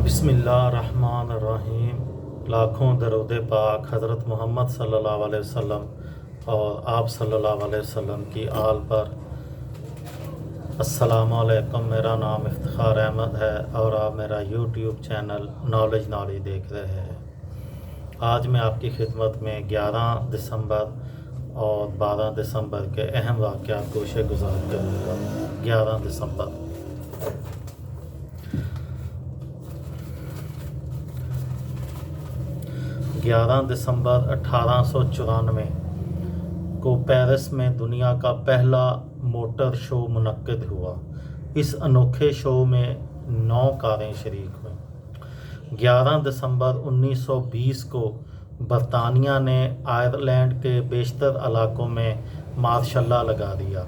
بسم اللہ الرحمن الرحیم۔ لاکھوں درود پاک حضرت محمد صلی اللہ علیہ وسلم اور آپ صلی اللہ علیہ وسلم کی آل پر۔ السلام علیکم، میرا نام افتخار احمد ہے اور آپ میرا یوٹیوب چینل نالج دیکھ رہے ہیں۔ آج میں آپ کی خدمت میں 11 دسمبر اور 12 دسمبر کے اہم واقعات گوشہ گزار کروں گا۔ 11 دسمبر 1894 کو پیرس میں دنیا کا پہلا موٹر شو منعقد ہوا۔ اس انوکھے شو میں 9 کاریں شریک ہوئیں۔ 11 دسمبر 1920 کو برطانیہ نے آئرلینڈ کے بیشتر علاقوں میں مارشل لا لگا دیا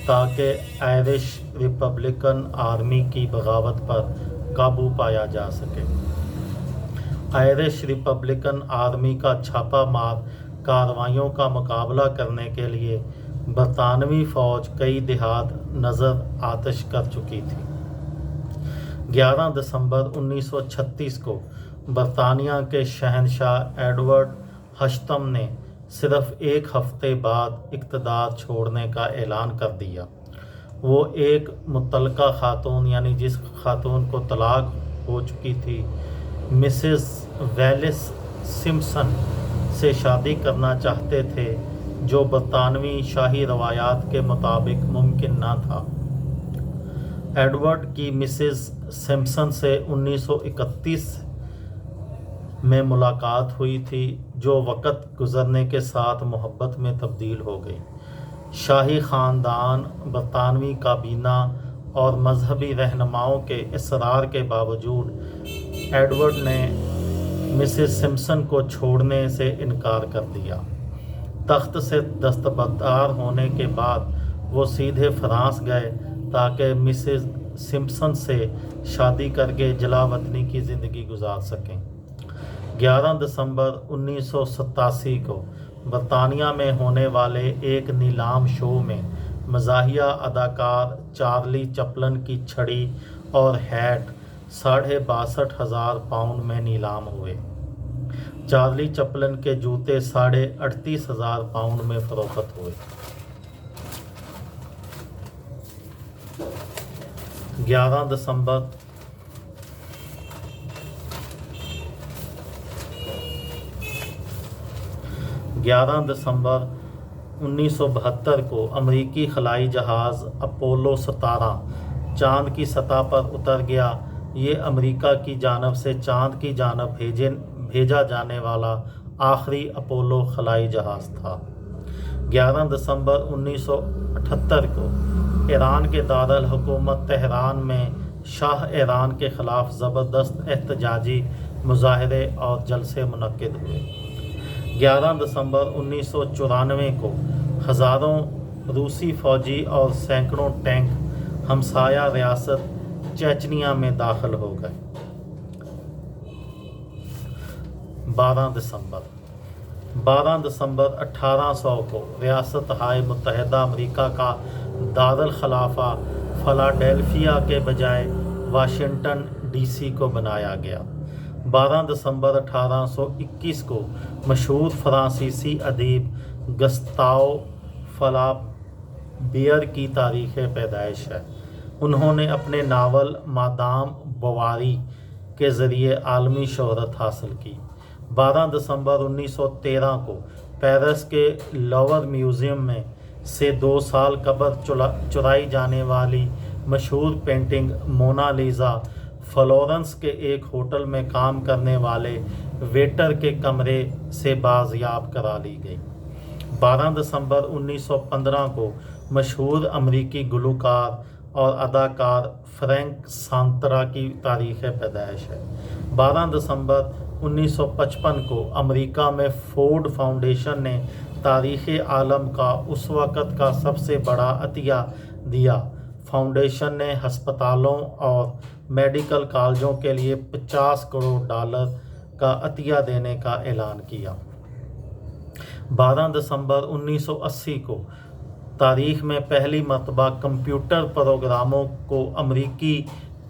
تاکہ آئرش ریپبلکن آرمی کی بغاوت پر قابو پایا جا سکے۔ آئرش ریپبلکن آرمی کا چھاپا مار کارروائیوں کا مقابلہ کرنے کے لیے برطانوی فوج کئی دہائط نظر آتش کر چکی تھی۔ 11 دسمبر 1936 کو برطانیہ کے شہنشاہ ایڈورڈ ہشتم نے صرف ایک ہفتے بعد اقتدار چھوڑنے کا اعلان کر دیا۔ وہ ایک مطلقہ خاتون یعنی جس خاتون کو طلاق ہو چکی تھی، مسز ویلس سمپسن سے شادی کرنا چاہتے تھے، جو برطانوی شاہی روایات کے مطابق ممکن نہ تھا۔ ایڈورڈ کی مسز سمپسن سے 1931 میں ملاقات ہوئی تھی، جو وقت گزرنے کے ساتھ محبت میں تبدیل ہو گئی۔ شاہی خاندان، برطانوی کابینہ اور مذہبی رہنماؤں کے اصرار کے باوجود ایڈورڈ نے مسز سمپسن کو چھوڑنے سے انکار کر دیا۔ تخت سے دستبردار ہونے کے بعد وہ سیدھے فرانس گئے تاکہ مسز سمپسن سے شادی کر کے جلا وطنی کی زندگی گزار سکیں۔ 11 دسمبر 1987 کو برطانیہ میں ہونے والے ایک نیلام شو میں مزاحیہ اداکار چارلی چپلن کی چھڑی اور ہیٹ 62,500 پاؤنڈ میں نیلام ہوئے۔ چارلی چپلن کے جوتے 38,500 پاؤنڈ میں فروخت ہوئے۔ 11 دسمبر 1972 کو امریکی خلائی جہاز اپولو 17 چاند کی سطح پر اتر گیا۔ یہ امریکہ کی جانب سے چاند کی جانب بھیجا جانے والا آخری اپولو خلائی جہاز تھا۔ 11 دسمبر 1978 کو ایران کے دارالحکومت تہران میں شاہ ایران کے خلاف زبردست احتجاجی مظاہرے اور جلسے منعقد ہوئے۔ 11 دسمبر 1994 کو ہزاروں روسی فوجی اور سینکڑوں ٹینک ہمسایہ ریاست چیچنیا میں داخل ہو گئے۔ 12 دسمبر 1800 کو ریاست ہائے متحدہ امریکہ کا دارالخلافہ فلاڈیلفیا کے بجائے واشنگٹن ڈی سی کو بنایا گیا۔ 12 دسمبر 1821 کو مشہور فرانسیسی ادیب گستاو فلابیر کی تاریخ پیدائش ہے۔ انہوں نے اپنے ناول مادام بواری کے ذریعے عالمی شہرت حاصل کی۔ 12 دسمبر 1913 کو پیرس کے لوور میوزیم میں سے 2 سال قبل چرائی جانے والی مشہور پینٹنگ مونا لیزا فلورنس کے ایک ہوٹل میں کام کرنے والے ویٹر کے کمرے سے بازیاب کرا لی گئی۔ 12 دسمبر 1915 کو مشہور امریکی گلوکار اور اداکار فرینک سانترا کی تاریخ پیدائش ہے۔ 12 دسمبر 1955 کو امریکہ میں فورڈ فاؤنڈیشن نے تاریخ عالم کا اس وقت کا سب سے بڑا عطیہ دیا۔ فاؤنڈیشن نے ہسپتالوں اور میڈیکل کالجوں کے لیے $50 کروڑ کا عطیہ دینے کا اعلان کیا۔ 12 دسمبر 1980 کو تاریخ میں پہلی مرتبہ کمپیوٹر پروگراموں کو امریکی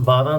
12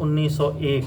1901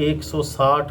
160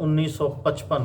1955